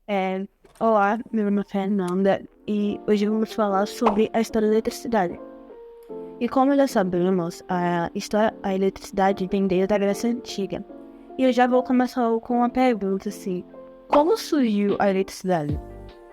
É, Olá, meu nome é Fernanda e hoje vamos falar sobre a história da eletricidade. E como já sabemos, a eletricidade vem desde a Grécia Antiga. E eu já vou começar com uma pergunta assim: como surgiu a eletricidade?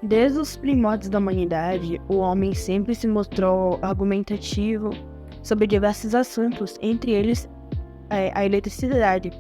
Desde os primórdios da humanidade, o homem sempre se mostrou argumentativo sobre diversos assuntos, entre eles a eletricidade.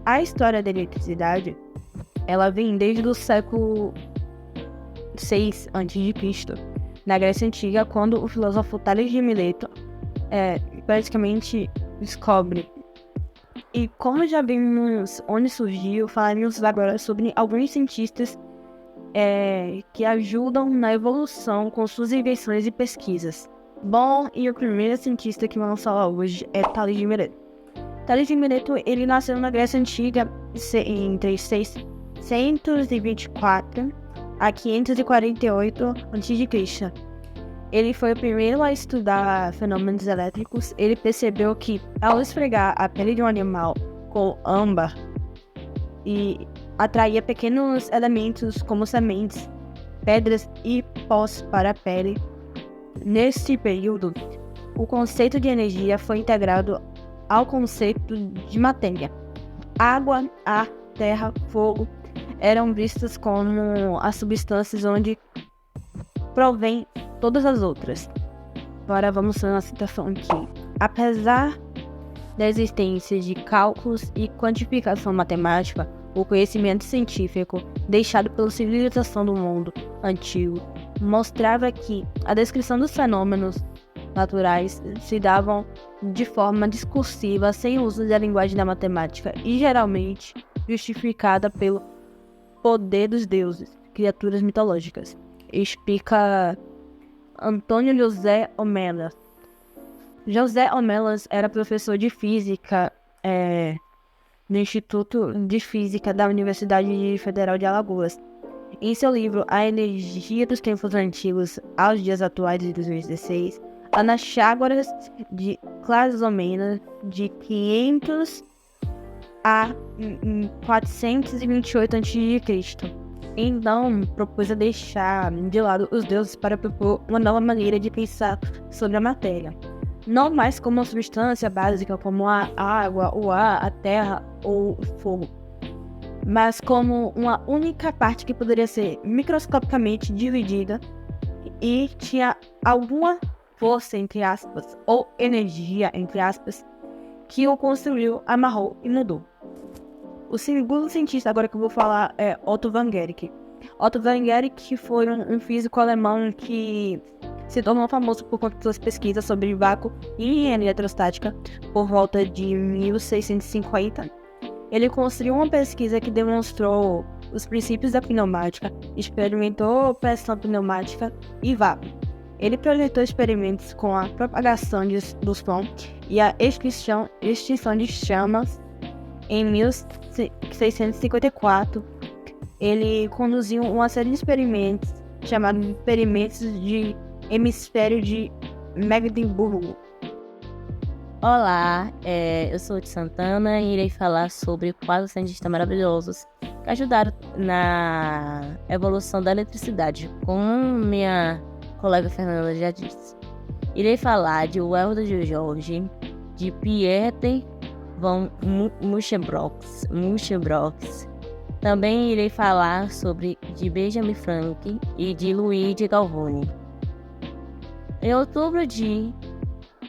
A história da eletricidade, ela vem desde o século 6 a.C., na Grécia Antiga, quando o filósofo Tales de Mileto basicamente descobre. E como já vimos onde surgiu, falaremos agora sobre alguns cientistas que ajudam na evolução com suas invenções e pesquisas. Bom, e o primeiro cientista que vamos falar hoje é Tales de Mileto. Tales de Mileto, ele nasceu na Grécia Antiga entre 624 a 548 a.C. Ele foi o primeiro a estudar fenômenos elétricos. Ele percebeu que, ao esfregar a pele de um animal com âmbar e atraía pequenos elementos como sementes, pedras e pós para a pele, nesse período, o conceito de energia foi integrado ao conceito de matéria. Água, ar, terra, fogo eram vistas como as substâncias onde provém todas as outras. Agora vamos fazer uma citação aqui. Apesar da existência de cálculos e quantificação matemática, o conhecimento científico deixado pela civilização do mundo antigo mostrava que a descrição dos fenômenos naturais se davam de forma discursiva, sem uso da linguagem da matemática e geralmente justificada pelo poder dos deuses, criaturas mitológicas. Explica Antônio José Homelas. José Homelas era professor de física no Instituto de Física da Universidade Federal de Alagoas. Em seu livro A Energia dos Tempos Antigos aos Dias Atuais de 2016, Anaxágoras de Clazomena, de 500 a 428 a.C. Então, propôs a deixar de lado os deuses para propor uma nova maneira de pensar sobre a matéria. Não mais como uma substância básica como a água, o ar, a terra ou o fogo, mas como uma única parte que poderia ser microscopicamente dividida e tinha alguma força, entre aspas, ou energia, entre aspas, que o construiu, amarrou e mudou. O segundo cientista agora que eu vou falar é Otto von Guericke. Otto von Guericke foi um físico alemão que se tornou famoso por conta de suas pesquisas sobre vácuo e eletrostática por volta de 1650. Ele construiu uma pesquisa que demonstrou os princípios da pneumática, experimentou pressão pneumática e vácuo. Ele projetou experimentos com a propagação do som e a extinção de chamas. Em 1654, ele conduziu uma série de experimentos chamados experimentos de hemisfério de Magdeburgo. Olá, eu sou de Santana e irei falar sobre 4 cientistas maravilhosos que ajudaram na evolução da eletricidade, como minha colega Fernanda já disse. Irei falar de Welder de George, de Pieter von Muschenbroeks. Também irei falar sobre de Benjamin Franklin e de Luigi Galvani. Em outubro de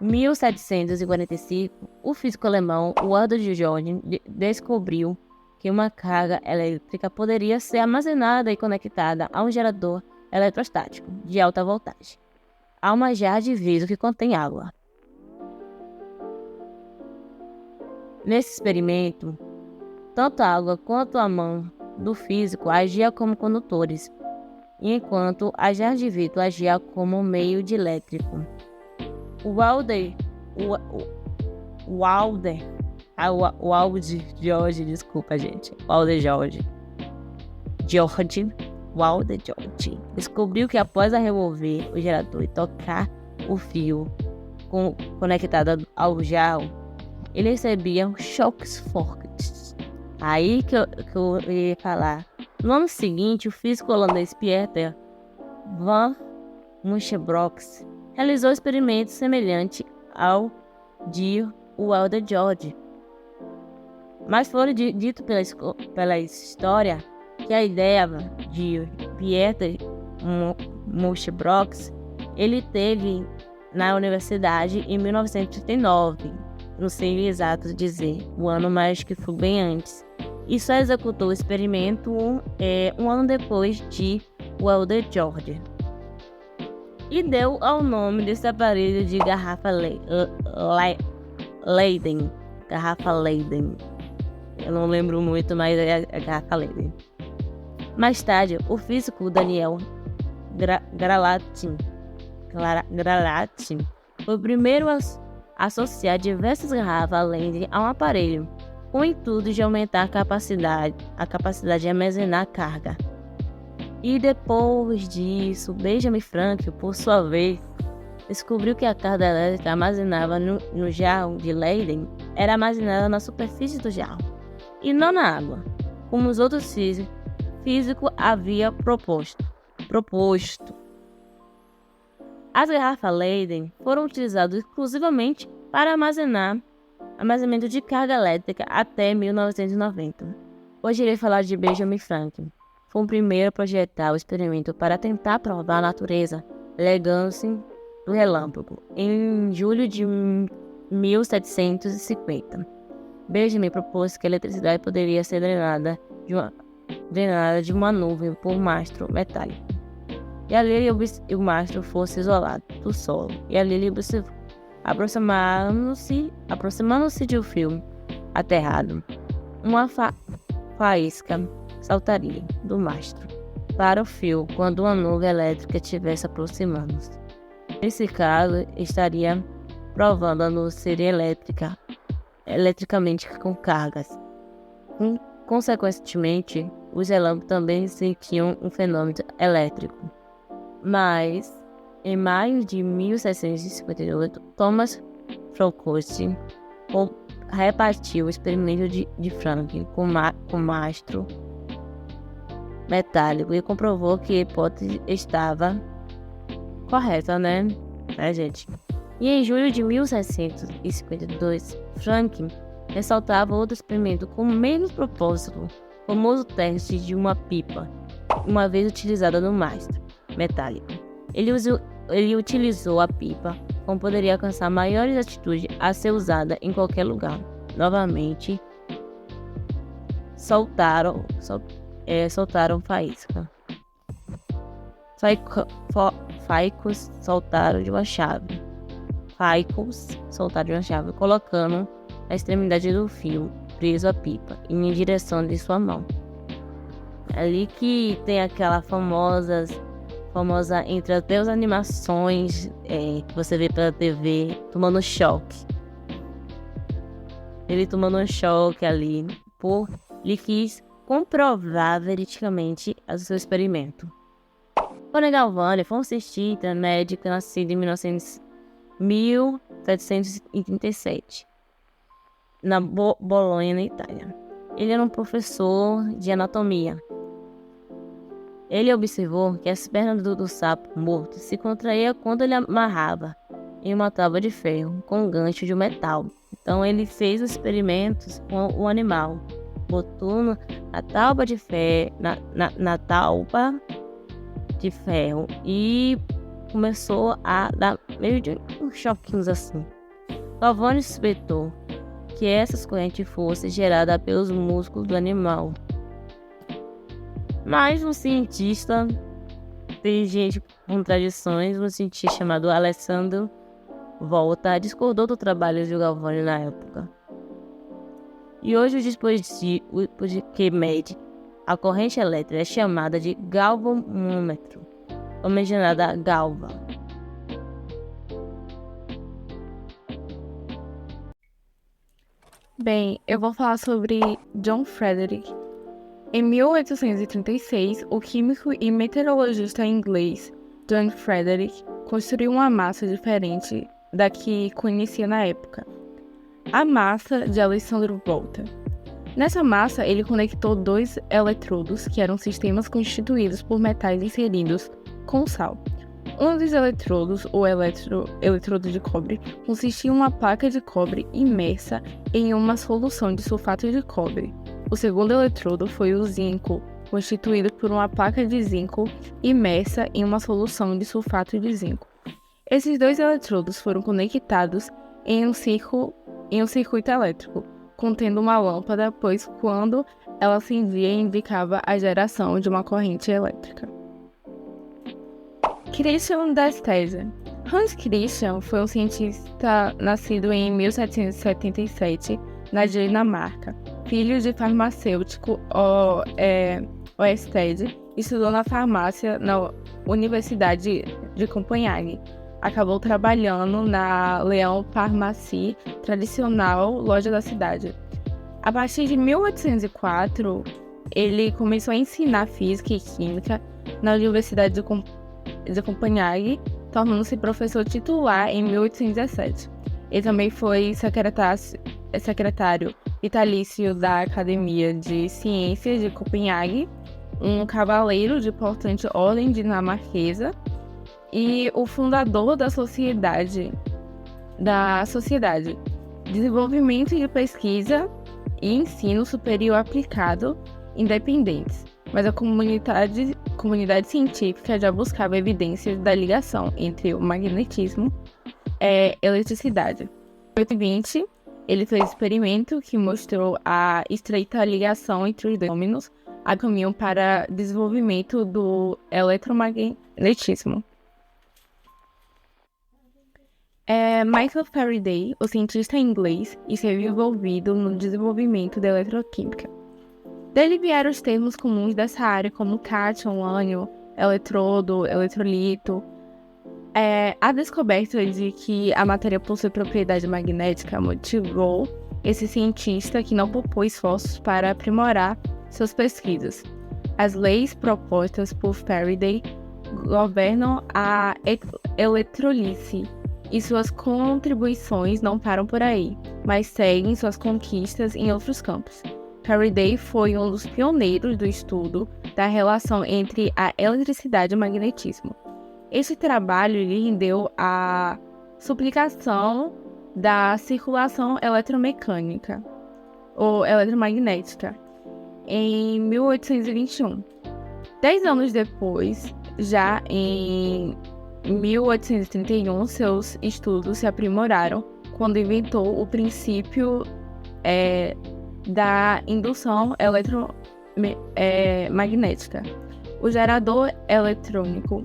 1745, o físico alemão Welder de George descobriu que uma carga elétrica poderia ser armazenada e conectada a um gerador eletrostático de alta voltagem, a uma jarra de vidro que contém água. Nesse experimento, tanto a água quanto a mão do físico agiam como condutores, enquanto a jarra de vidro agia como meio de elétrico. Welder George descobriu que após remover o gerador e tocar o fio conectado ao jarro, ele recebia choques fortes. Aí que eu ia falar No ano seguinte, o físico holandês Pieter van Musschenbroek realizou experimentos semelhantes ao de Wilder George. Mas foi dito pela história que a ideia de Pieter Musschenbroek ele teve na universidade em 1939. Não sei exato dizer o ano, mas que foi bem antes. E só executou o experimento um ano depois de Wilder George. E deu ao nome desse aparelho de garrafa Leyden. Garrafa Leyden. Eu não lembro muito, mas é a garrafa Leyden. Mais tarde, o físico Daniel Gralatin foi o primeiro a associar diversas garrafas Leyden a um aparelho, com o intuito de aumentar a capacidade de armazenar carga. E depois disso, Benjamin Franklin, por sua vez, descobriu que a carga elétrica armazenada no jarro de Leyden era armazenada na superfície do jarro, e não na água, como os outros físicos haviam proposto. As garrafas Leyden foram utilizadas exclusivamente para armazenamento de carga elétrica até 1990. Hoje irei falar de Benjamin Franklin. Foi o primeiro a projetar o experimento para tentar provar a natureza elegância do relâmpago, em julho de 1750. Benjamin propôs que a eletricidade poderia ser drenada de uma nuvem por mastro metálico, e ali o mastro fosse isolado do solo, e ali ele observou, aproximando-se de um fio aterrado, uma faísca saltaria do mastro para o fio quando uma nuvem elétrica estivesse aproximando-se. Nesse caso, estaria provando a luz seria eletricamente com cargas. Consequentemente, os relâmpagos também sentiam um fenômeno elétrico. Mas, em maio de 1758, Thomas Foucault repartiu o experimento de Franklin com mastro metálico e comprovou que a hipótese estava correta, né, gente? E em julho de 1752, Franklin ressaltava outro experimento com o mesmo propósito, o famoso teste de uma pipa, uma vez utilizada no mastro metálico. Ele utilizou a pipa, como poderia alcançar maiores altitudes a ser usada em qualquer lugar. Novamente, soltaram faísca. Faicos soltaram de uma chave. Colocando a extremidade do fio preso à pipa em direção de sua mão. É ali que tem aquela famosa entre até as animações que você vê pela TV, tomando choque. Ele tomando um choque ali, ele quis comprovar veridicamente o seu experimento. Rony Galvani foi um cientista médico nascido em 1737, na Bolonha, na Itália. Ele era um professor de anatomia. Ele observou que as pernas do sapo morto se contraíam quando ele amarrava em uma tábua de ferro com um gancho de metal. Então ele fez os experimentos com o animal, botou na tábua de ferro, na tábua de ferro e começou a dar meio de uns choquinhos assim. Galvani suspeitou que essas correntes fossem geradas pelos músculos do animal. Mas um cientista, tem gente com tradições, um cientista chamado Alessandro Volta discordou do trabalho de Galvani na época. E hoje o dispositivo que mede a corrente elétrica é chamada de galvanômetro, homenageada a Galva. Bem, eu vou falar sobre John Frederick. Em 1836, o químico e meteorologista inglês John Frederick construiu uma massa diferente da que conhecia na época, a massa de Alessandro Volta. Nessa massa, ele conectou 2 eletrodos, que eram sistemas constituídos por metais inseridos com sal. Um dos eletrodos, o eletrodo de cobre, consistia em uma placa de cobre imersa em uma solução de sulfato de cobre. O segundo eletrodo foi o zinco, constituído por uma placa de zinco imersa em uma solução de sulfato de zinco. Esses 2 eletrodos foram conectados em um circuito elétrico, contendo uma lâmpada, pois quando ela acendia indicava a geração de uma corrente elétrica. Christian Destese. Hans Christian foi um cientista nascido em 1777 na Dinamarca. Filho de farmacêutico Oersted, estudou na farmácia na Universidade de Copenhague. Acabou trabalhando na Leon Pharmacie, tradicional loja da cidade. A partir de 1804, ele começou a ensinar física e química na Universidade de Copenhague, tornando-se professor titular em 1817. Ele também foi secretário vitalício da Academia de Ciências de Copenhague, um cavaleiro de importante ordem dinamarquesa e o fundador da Sociedade Desenvolvimento de Pesquisa e Ensino Superior Aplicado Independentes, mas a comunidade científica já buscava evidências da ligação entre o magnetismo e eletricidade. Em 1820, ele fez um experimento que mostrou a estreita ligação entre os dois fenômenos a caminho para desenvolvimento do eletromagnetismo. Michael Faraday, o cientista inglês, esteve envolvido no desenvolvimento da eletroquímica. Dele vieram os termos comuns dessa área, como cátion, ânion, eletrodo, eletrolito. A descoberta de que a matéria possui propriedade magnética motivou esse cientista que não poupou esforços para aprimorar suas pesquisas. As leis propostas por Faraday governam a eletrólise, e suas contribuições não param por aí, mas seguem suas conquistas em outros campos. Faraday foi um dos pioneiros do estudo da relação entre a eletricidade e o magnetismo. Este trabalho lhe rendeu a suplicação da circulação eletromecânica ou eletromagnética em 1821. 10 anos depois, já em 1831, seus estudos se aprimoraram quando inventou o princípio da indução eletromagnética, o gerador eletrônico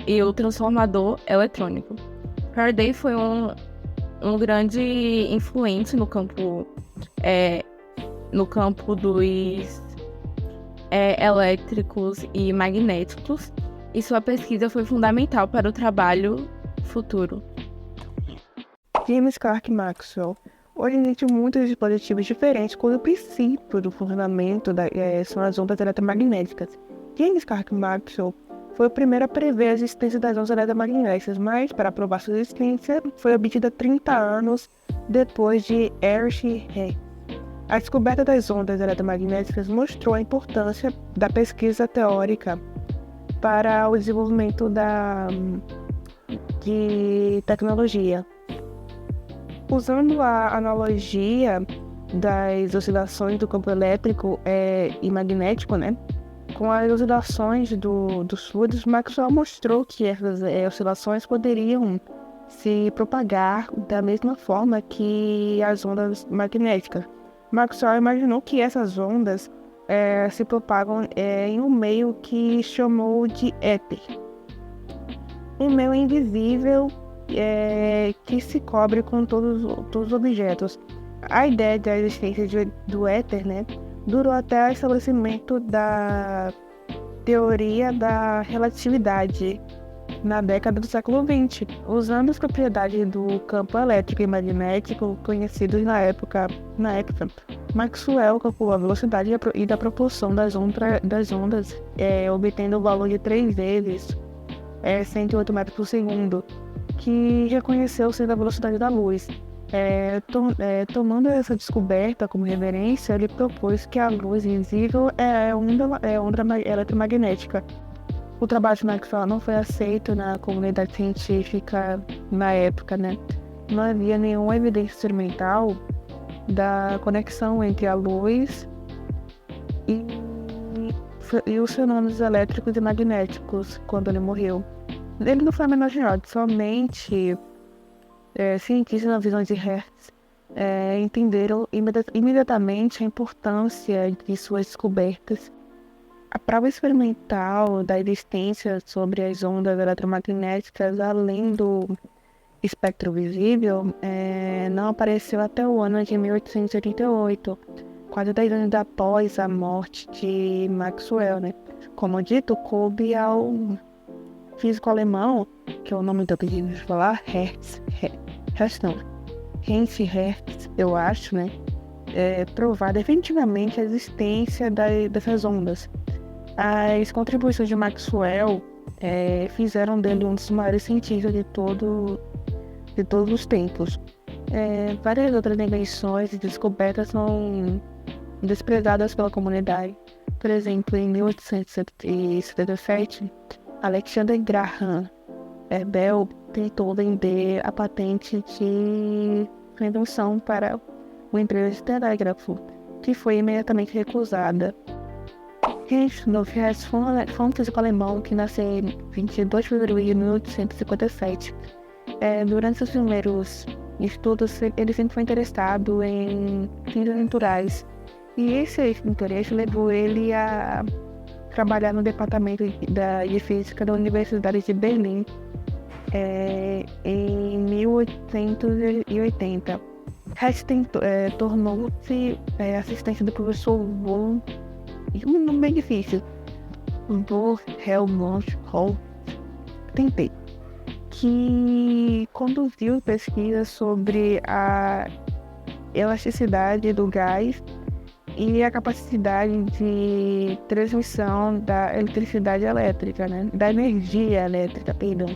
e o transformador eletrônico. Faraday foi um grande influente no campo dos elétricos e magnéticos, e sua pesquisa foi fundamental para o trabalho futuro. James Clerk Maxwell. Hoje existem muitos dispositivos diferentes cujo princípio do funcionamento são as ondas eletromagnéticas. James Clerk Maxwell foi o primeiro a prever a existência das ondas eletromagnéticas, mas para provar sua existência foi obtida 30 anos depois de Erich Hertz. A descoberta das ondas eletromagnéticas mostrou a importância da pesquisa teórica para o desenvolvimento de tecnologia. Usando a analogia das oscilações do campo elétrico e magnético, com as oscilações dos fluidos, Maxwell mostrou que essas oscilações poderiam se propagar da mesma forma que as ondas magnéticas. Maxwell imaginou que essas ondas se propagam em um meio que chamou de éter. Um meio invisível que se cobre com todos os objetos. A ideia da existência do éter, durou até o estabelecimento da teoria da relatividade na década do século XX, usando as propriedades do campo elétrico e magnético conhecidos na época. Maxwell calculou a velocidade e da propulsão das ondas, obtendo o valor de 3 vezes 108 metros por segundo, que reconheceu sendo a velocidade da luz. Tomando essa descoberta como referência, ele propôs que a luz visível é onda eletromagnética. O trabalho de Maxwell não foi aceito na comunidade científica na época, né? Não havia nenhuma evidência experimental da conexão entre a luz e os fenômenos elétricos e magnéticos quando ele morreu. Ele não foi homenageado, somente cientistas na visão de Hertz entenderam imediatamente a importância de suas descobertas. A prova experimental da existência sobre as ondas eletromagnéticas, além do espectro visível, não apareceu até o ano de 1888, quase 10 anos após a morte de Maxwell, né? Como dito, coube ao físico alemão, que é o nome do pedido de falar, Heinz Hertz, eu acho, né? Provar definitivamente a existência dessas ondas. As contribuições de Maxwell fizeram dele um dos maiores cientistas de todos os tempos. Várias outras invenções e descobertas são desprezadas pela comunidade. Por exemplo, em 1877, Alexander Graham Bell tentou vender a patente de invenção para uma empresa de telégrafo, que foi imediatamente recusada. Heinz Hertz foi um físico alemão que nasceu em 22 de fevereiro de 1857. Durante seus primeiros estudos, ele sempre foi interessado em ciências naturais. E esse interesse levou ele a trabalhar no departamento de física da Universidade de Berlim em 1880. Hertz tornou-se assistente do professor von, um nome bem difícil, Helmut Hall, que conduziu pesquisas sobre a elasticidade do gás e a capacidade de transmissão da eletricidade elétrica, né? Da energia elétrica, perdão.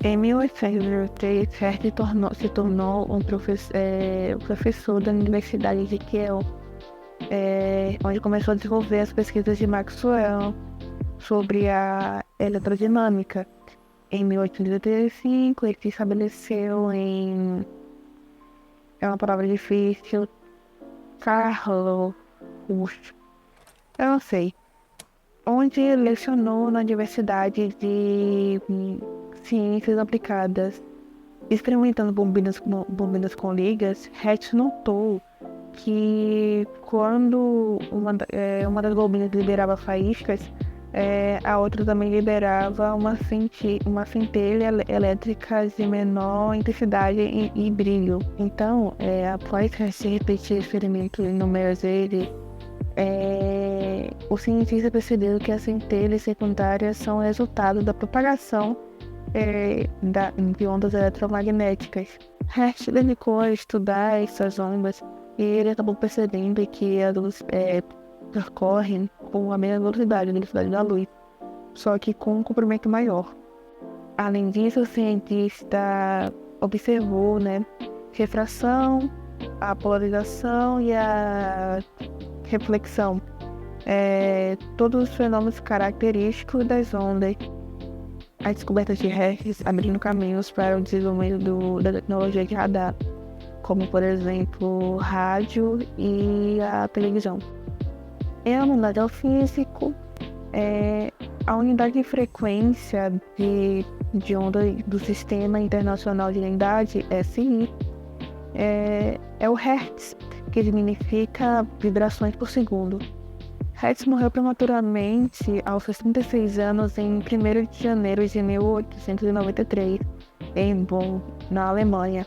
Em 1803, Hertz se tornou um professor da Universidade de Kiel, onde começou a desenvolver as pesquisas de Maxwell sobre a eletrodinâmica. Em 1885, ele se estabeleceu é uma palavra difícil, eu não sei, onde lecionou na Universidade de Ciências Aplicadas. Experimentando bobinas com ligas, Hertz notou que quando uma das bobinas liberava faíscas, a outra também liberava uma centelha elétrica de menor intensidade e brilho. Então, após se repetir o experimento inúmeras vezes, os cientistas perceberam que as centelhas secundárias são resultado da propagação de ondas eletromagnéticas. Hertz dedicou a estudar essas ondas e ele acabou percebendo que as luzes percorrem com a mesma velocidade da luz, só que com um comprimento maior. Além disso, o cientista observou, refração, a polarização e a reflexão, todos os fenômenos característicos das ondas. As descobertas de Hertz abrindo caminhos para o desenvolvimento da tecnologia de radar, como por exemplo rádio e a televisão. Em unidade ao físico, a unidade de frequência de onda do Sistema Internacional de Unidade, SI, é o Hertz, que significa vibrações por segundo. Hertz morreu prematuramente aos 66 anos em 1º de janeiro de 1893, em Bonn, na Alemanha.